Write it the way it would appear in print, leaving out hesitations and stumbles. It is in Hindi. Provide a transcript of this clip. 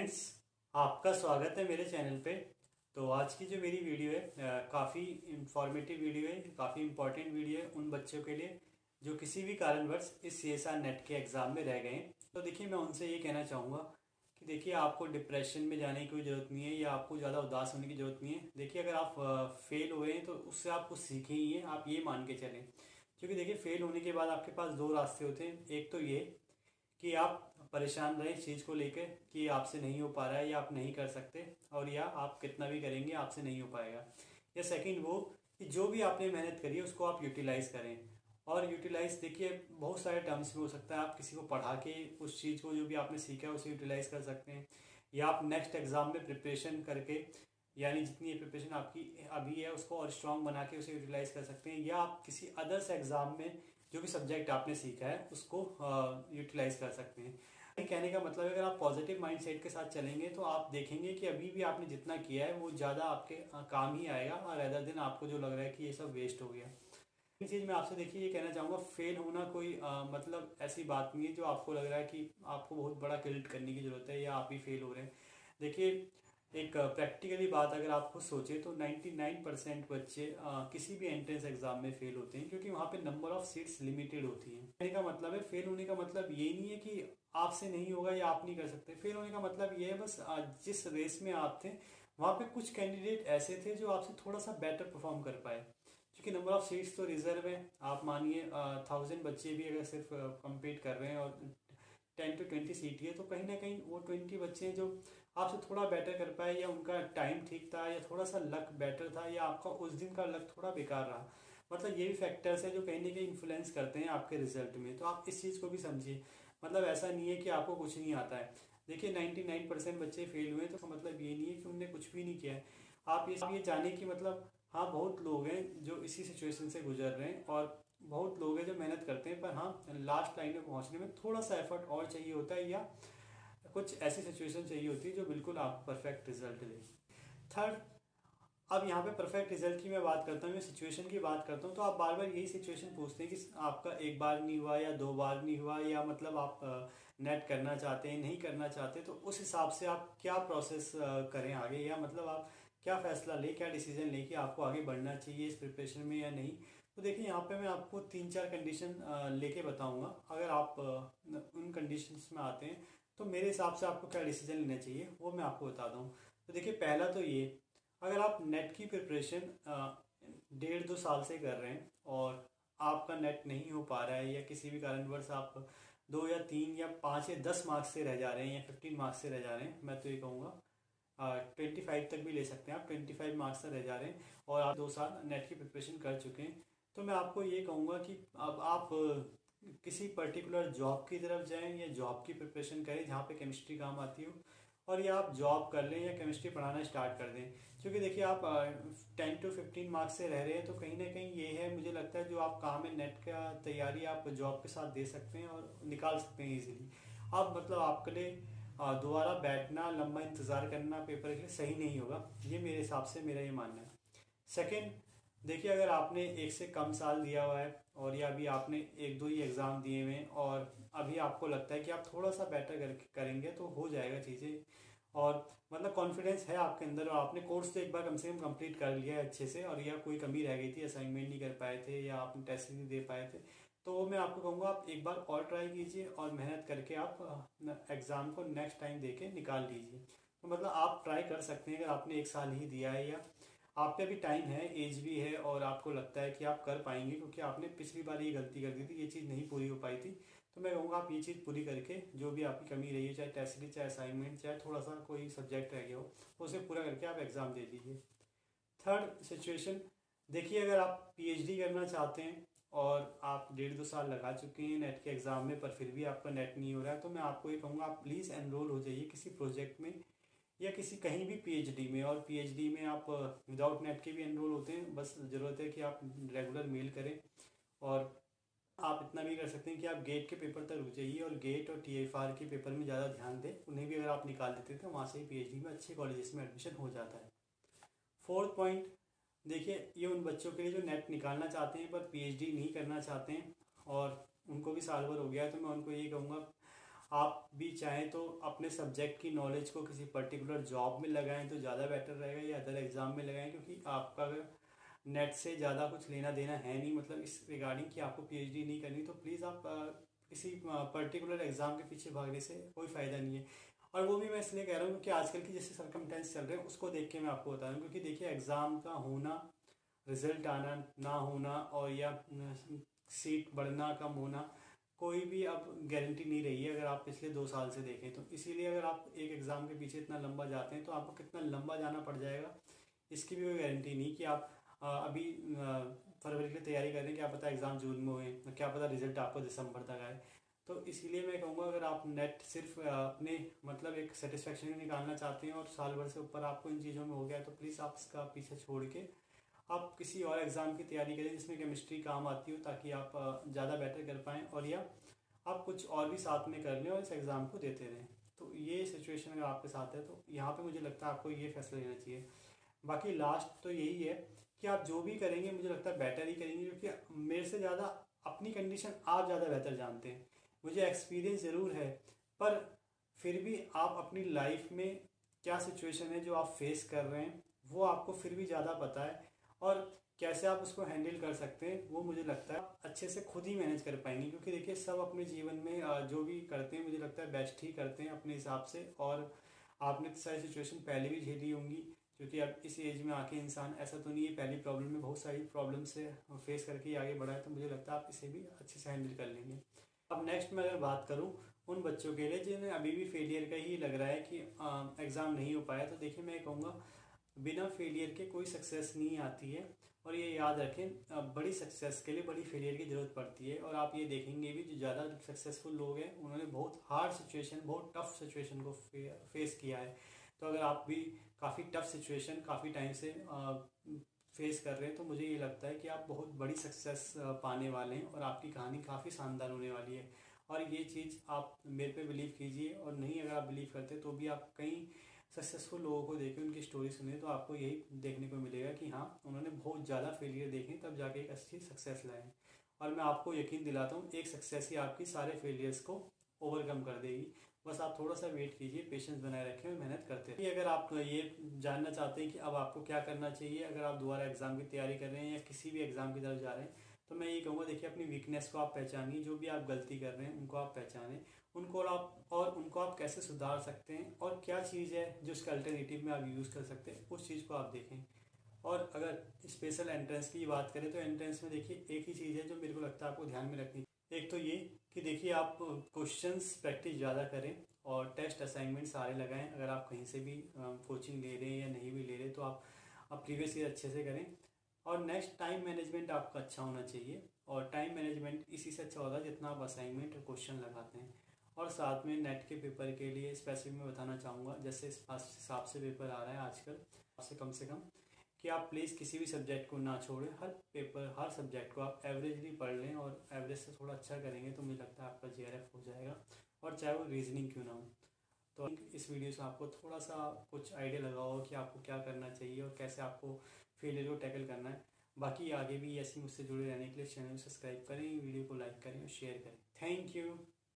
फ्रेंड्स, आपका स्वागत है मेरे चैनल पे। तो आज की जो मेरी वीडियो है काफ़ी इंफॉर्मेटिव वीडियो है, काफ़ी इंपॉर्टेंट वीडियो है उन बच्चों के लिए जो किसी भी कारणवश इस सीएसआर नेट के एग्ज़ाम में रह गए हैं। तो देखिए, मैं उनसे ये कहना चाहूँगा कि देखिए, आपको डिप्रेशन में जाने की कोई ज़रूरत नहीं है या आपको ज़्यादा उदास होने की ज़रूरत नहीं है। देखिए, अगर आप फेल हुए हैं तो उससे आप कुछ सीखे ही हैं, आप ये मान के चलें। क्योंकि देखिए, फेल होने के बाद आपके पास दो रास्ते होते हैं। एक तो ये कि आप परेशान रहें इस चीज़ को लेकर कि आपसे नहीं हो पा रहा है या आप नहीं कर सकते, और या आप कितना भी करेंगे आपसे नहीं हो पाएगा। या सेकंड वो कि जो भी आपने मेहनत करी है उसको आप यूटिलाइज़ करें। और यूटिलाइज़ देखिए बहुत सारे टर्म्स में हो सकता है। आप किसी को पढ़ा के उस चीज़ को जो भी आपने सीखा है उसे यूटिलाइज़ कर सकते हैं, या आप नेक्स्ट एग्ज़ाम में प्रिपरेशन करके, यानी जितनी प्रिपरेशन आपकी अभी है उसको और स्ट्रॉन्ग बना के उसे यूटिलाइज़ कर सकते हैं, या आप किसी अदर्स एग्ज़ाम में जो भी सब्जेक्ट आपने सीखा है उसको यूटिलाइज कर सकते हैं। कहने का मतलब है, अगर आप पॉजिटिव माइंडसेट के साथ चलेंगे तो आप देखेंगे कि अभी भी आपने जितना किया है वो ज़्यादा आपके काम ही आएगा, और अदर दिन आपको जो लग रहा है कि ये सब वेस्ट हो गया। एक चीज़ मैं आपसे देखिए ये कहना चाहूँगा, फेल होना कोई मतलब ऐसी बात नहीं है जो आपको लग रहा है कि आपको बहुत बड़ा क्रेडिट करने की ज़रूरत है या आप ही फेल हो रहे हैं। देखिए, एक प्रैक्टिकली बात अगर आप खुद सोचें तो 99% बच्चे किसी भी एंट्रेंस एग्जाम में फेल होते हैं, क्योंकि वहाँ पे नंबर ऑफ सीट्स लिमिटेड होती हैं। कहने का मतलब है, फेल होने का मतलब ये नहीं है कि आपसे नहीं होगा या आप नहीं कर सकते। फेल होने का मतलब ये है बस जिस रेस में आप थे वहाँ पे कुछ कैंडिडेट ऐसे थे जो आपसे थोड़ा सा बेटर परफॉर्म कर पाए। क्योंकि नंबर ऑफ सीट्स तो रिजर्व है। आप मानिए 1000 बच्चे भी अगर सिर्फ कम्पीट कर रहे हैं और 10 to 20 सीट है, तो कहीं ना कहीं वो 20 बच्चे हैं जो आपसे थोड़ा बेटर कर पाए, या उनका टाइम ठीक था, या थोड़ा सा लक बेटर था, या आपका उस दिन का लक थोड़ा बेकार रहा। मतलब ये भी फैक्टर्स है जो कहीं ना कहीं इन्फ्लुएंस करते हैं आपके रिजल्ट में। तो आप इस चीज़ को भी समझिए। मतलब ऐसा नहीं है कि आपको कुछ नहीं आता है। देखिए, 99% बच्चे फेल हुए तो मतलब ये नहीं है कि उनने कुछ भी नहीं किया है। आप ये जाने कि मतलब हाँ, बहुत लोग हैं जो इसी सिचुएशन से गुजर रहे हैं, और बहुत लोग हैं जो मेहनत करते हैं, पर हाँ, लास्ट लाइन में पहुंचने में थोड़ा सा एफर्ट और चाहिए होता है, या कुछ ऐसी सिचुएशन चाहिए होती है जो बिल्कुल आपको परफेक्ट रिजल्ट दे। थर्ड, अब यहाँ पे परफेक्ट रिजल्ट की मैं बात करता हूँ, मैं सिचुएशन की बात करता हूँ, तो आप बार बार यही सिचुएशन पूछते हैं कि आपका एक बार नहीं हुआ या दो बार नहीं हुआ, या मतलब आप नेट करना चाहते हैं नहीं करना चाहते, तो उस हिसाब से आप क्या प्रोसेस करें आगे, या मतलब आप क्या फैसला लें, क्या डिसीजन लें कि आपको आगे बढ़ना चाहिए इस प्रिपरेशन में या नहीं। तो देखिए, यहाँ पे मैं आपको 3-4 कंडीशन लेके बताऊंगा। अगर आप उन कंडीशंस में आते हैं तो मेरे हिसाब से आपको क्या डिसीजन लेना चाहिए वो मैं आपको बताता हूँ। तो देखिए, पहला तो ये, अगर आप नेट की प्रिपरेशन 1.5-2 साल से कर रहे हैं और आपका नेट नहीं हो पा रहा है, या किसी भी कारणवश आप 2 या 3 या 5 या 10 मार्क्स से रह जा रहे हैं, या 15 मार्क्स से रह जा रहे हैं, मैं तो ये कहूँगा 25 तक भी ले सकते हैं आप, 25 मार्क्स से रह जा रहे हैं और आप 2 साल नेट की प्रिपरेशन कर चुके हैं, तो मैं आपको ये कहूँगा कि अब आप किसी पर्टिकुलर जॉब की तरफ जाएं, या जॉब की प्रिपरेशन करें जहाँ पे केमिस्ट्री काम आती हो, और या आप जॉब कर लें या केमिस्ट्री पढ़ाना स्टार्ट कर दें। क्योंकि देखिए, आप 10 to 15 मार्क्स से रह रहे हैं, तो कहीं ना कहीं ये है, मुझे लगता है जो आप काम है नेट का तैयारी आप जॉब के साथ दे सकते हैं और निकाल सकते हैं ईजिली। आप मतलब आपके लिए दोबारा बैठना, लंबा इंतज़ार करना पेपर के लिए सही नहीं होगा, ये मेरे हिसाब से मेरा ये मानना है। सेकंड, देखिए, अगर आपने एक से कम साल दिया हुआ है, और या अभी आपने 1-2 ही एग्ज़ाम दिए हुए हैं, और अभी आपको लगता है कि आप थोड़ा सा बेटर करेंगे तो हो जाएगा चीज़ें, और मतलब कॉन्फिडेंस है आपके अंदर, और आपने कोर्स तो एक बार कम से कम कंप्लीट कर लिया है अच्छे से, और या कोई कमी रह गई थी, असाइनमेंट नहीं कर पाए थे, या आपने टेस्ट नहीं दे पाए थे, तो मैं आपको कहूँगा आप एक बार और ट्राई कीजिए, और मेहनत करके आप एग्ज़ाम को नेक्स्ट टाइम दे के निकाल लीजिए। तो मतलब आप ट्राई कर सकते हैं, अगर आपने 1 साल ही दिया है, या आप पे भी टाइम है, एज भी है, और आपको लगता है कि आप कर पाएंगे, क्योंकि आपने पिछली बार ये गलती कर दी थी, ये चीज़ नहीं पूरी हो पाई थी, तो मैं कहूँगा आप ये चीज़ पूरी करके जो भी आपकी कमी रही है, चाहे टेस्ट सीरीज, चाहे असाइनमेंट, चाहे थोड़ा सा कोई सब्जेक्ट रह गया हो, उसे पूरा करके आप एग्ज़ाम दे दीजिए। थर्ड सिचुएशन, देखिए, अगर आप पीएचडी करना चाहते हैं और आप 1.5-2 साल लगा चुके हैं नेट के एग्ज़ाम में, पर फिर भी आपका नेट नहीं हो रहा है, तो मैं आपको ये कहूँगा आप प्लीज़ एनरोल हो जाइए किसी प्रोजेक्ट में, या किसी कहीं भी पीएचडी में। और पीएचडी में आप विदाउट नेट के भी एनरोल होते हैं, बस ज़रूरत है कि आप रेगुलर मेल करें, और आप इतना भी कर सकते हैं कि आप गेट के पेपर तक रुक जाइए, और गेट और टीएफआर के पेपर में ज़्यादा ध्यान दें, उन्हें भी अगर आप निकाल देते तो वहाँ से ही पीएचडी में अच्छे कॉलेजेस में एडमिशन हो जाता है। फोर्थ पॉइंट, देखिए, ये उन बच्चों के लिए जो नेट निकालना चाहते हैं पर पीएचडी नहीं करना चाहते हैं, और उनको भी साल भर हो गया है, तो मैं उनको ये कहूँगा आप भी चाहें तो अपने सब्जेक्ट की नॉलेज को किसी पर्टिकुलर जॉब में लगाएं तो ज़्यादा बेटर रहेगा, या अदर एग्ज़ाम में लगाएं, क्योंकि आपका अगर नेट से ज़्यादा कुछ लेना देना है नहीं, मतलब इस रिगार्डिंग कि आपको पीएचडी नहीं करनी, तो प्लीज़ आप किसी पर्टिकुलर एग्ज़ाम के पीछे भागने से कोई फ़ायदा नहीं है। और वो भी मैं इसलिए कह रहा हूँ क्योंकि आजकल की जैसे सरकमटेंस चल रहे हैं उसको देख के मैं आपको बता रहा हूँ, क्योंकि देखिए एग्ज़ाम का होना, रिज़ल्ट आना ना होना, और या सीट बढ़ना कम होना, कोई भी अब गारंटी नहीं रही है अगर आप पिछले 2 साल से देखें तो। इसीलिए अगर आप एक एग्ज़ाम के पीछे इतना लंबा जाते हैं तो आपको कितना लंबा जाना पड़ जाएगा इसकी भी कोई गारंटी नहीं कि आप अभी फरवरी की तैयारी कर रहे हैं, क्या पता एग्ज़ाम जून में हुए, क्या पता रिजल्ट आपको दिसंबर तक आए। तो इसीलिए मैं कहूँगा अगर आप नेट सिर्फ अपने मतलब एक सेटिस्फेक्शन निकालना चाहते हैं और साल भर से ऊपर आपको इन चीज़ों में हो गया है, तो प्लीज़ आप इसका पीछे छोड़ के आप किसी और एग्ज़ाम की तैयारी करें जिसमें केमिस्ट्री काम आती हो, ताकि आप ज़्यादा बेटर कर पाएँ, और या आप कुछ और भी साथ में कर लें और इस एग्ज़ाम को देते रहें। तो ये सिचुएशन अगर आपके साथ है तो यहाँ पे मुझे लगता है आपको ये फैसला लेना चाहिए। बाकी लास्ट तो यही है कि आप जो भी करेंगे मुझे लगता है बेटर ही करेंगे, क्योंकि मेरे से ज़्यादा अपनी कंडीशन आप ज़्यादा बेहतर जानते हैं। मुझे एक्सपीरियंस ज़रूर है, पर फिर भी आप अपनी लाइफ में क्या सिचुएशन है जो आप फेस कर रहे हैं वो आपको फिर भी ज़्यादा पता है, और कैसे आप उसको हैंडल कर सकते हैं वो मुझे लगता है अच्छे से खुद ही मैनेज कर पाएंगे। क्योंकि देखिए सब अपने जीवन में जो भी करते हैं मुझे लगता है बेस्ट ही करते हैं अपने हिसाब से, और आपने तो सारी सिचुएशन पहले भी झेली होंगी, क्योंकि अब इस एज में आके इंसान ऐसा तो नहीं है पहली प्रॉब्लम में बहुत सारी प्रॉब्लम से फेस करके ही आगे बढ़ा है, तो मुझे लगता है आप इसे भी अच्छे से हैंडल कर लेंगे। अब नेक्स्ट मैं अगर बात करूं उन बच्चों के लिए जिन्हें अभी भी फेलियर का ही लग रहा है कि एग्ज़ाम नहीं हो पाया, तो देखिए मैं कहूँगा बिना फेलियर के कोई सक्सेस नहीं आती है, और ये याद रखें बड़ी सक्सेस के लिए बड़ी फेलियर की ज़रूरत पड़ती है। और आप ये देखेंगे भी जो ज़्यादा सक्सेसफुल लोग हैं उन्होंने बहुत हार्ड सिचुएशन, बहुत टफ सिचुएशन को फेस किया है। तो अगर आप भी काफ़ी टफ सिचुएशन काफ़ी टाइम से फेस कर रहे हैं तो मुझे ये लगता है कि आप बहुत बड़ी सक्सेस पाने वाले हैं, और आपकी कहानी काफ़ी शानदार होने वाली है। और ये चीज़ आप मेरे पे बिलीव कीजिए, और नहीं अगर आप बिलीव करते तो भी आप कई सक्सेसफुल लोगों को देखें, उनकी स्टोरी सुने, तो आपको यही देखने को मिलेगा कि हाँ उन्होंने बहुत ज़्यादा फेलियर देखे तब जाके एक अच्छी सक्सेस लाए। और मैं आपको यकीन दिलाता हूँ एक सक्सेस ही आपकी सारे फेलियर्स को ओवरकम कर देगी। बस आप थोड़ा सा वेट कीजिए, पेशेंस बनाए रखें और मेहनत करते रहिए। अगर आप ये जानना चाहते हैं कि अब आपको क्या करना चाहिए अगर आप दोबारा एग्ज़ाम की तैयारी कर रहे हैं या किसी भी एग्ज़ाम की तरफ जा रहे हैं, तो मैं ये कहूँगा देखिए अपनी वीकनेस को आप पहचानिए, जो भी आप गलती कर रहे हैं उनको आप पहचानें, उनको आप कैसे सुधार सकते हैं, और क्या चीज़ है जो उसका अल्टरनेटिव में आप यूज़ कर सकते हैं उस चीज़ को आप देखें। और अगर स्पेशल एंट्रेंस की बात करें तो एंट्रेंस में देखिए एक ही चीज़ है जो मेरे को लगता है आपको ध्यान में रखनी। एक तो ये कि देखिए आप क्वेश्चंस प्रैक्टिस ज़्यादा करें और टेस्ट असाइनमेंट सारे लगाएं। अगर आप कहीं से भी कोचिंग ले रहे हैं या नहीं भी ले रहे तो आप प्रीवियस ईयर अच्छे से करें। और नेक्स्ट टाइम मैनेजमेंट आपका अच्छा होना चाहिए, और टाइम मैनेजमेंट इसी से अच्छा होता है जितना आप असाइनमेंट और क्वेश्चन लगाते हैं। और साथ में नेट के पेपर के लिए स्पेसिफिक मैं बताना चाहूँगा, जैसे इस हिसाब से पेपर आ रहा है आजकल, आपसे कम से कम कि आप प्लीज़ किसी भी सब्जेक्ट को ना छोड़ें। हर पेपर हर सब्जेक्ट को आप एवरेजली पढ़ लें, और एवरेज से थोड़ा अच्छा करेंगे तो मुझे लगता है आपका JRF हो जाएगा, और चाहे वो रीजनिंग क्यों ना हो। तो इस वीडियो से आपको थोड़ा सा कुछ आइडिया लगा होगा कि आपको क्या करना चाहिए और कैसे आपको फेलियर को टैकल करना है। बाकी आगे भी ऐसे मुझसे जुड़े रहने के लिए चैनल को सब्सक्राइब करें, वीडियो को लाइक करें और शेयर करें। Thank you.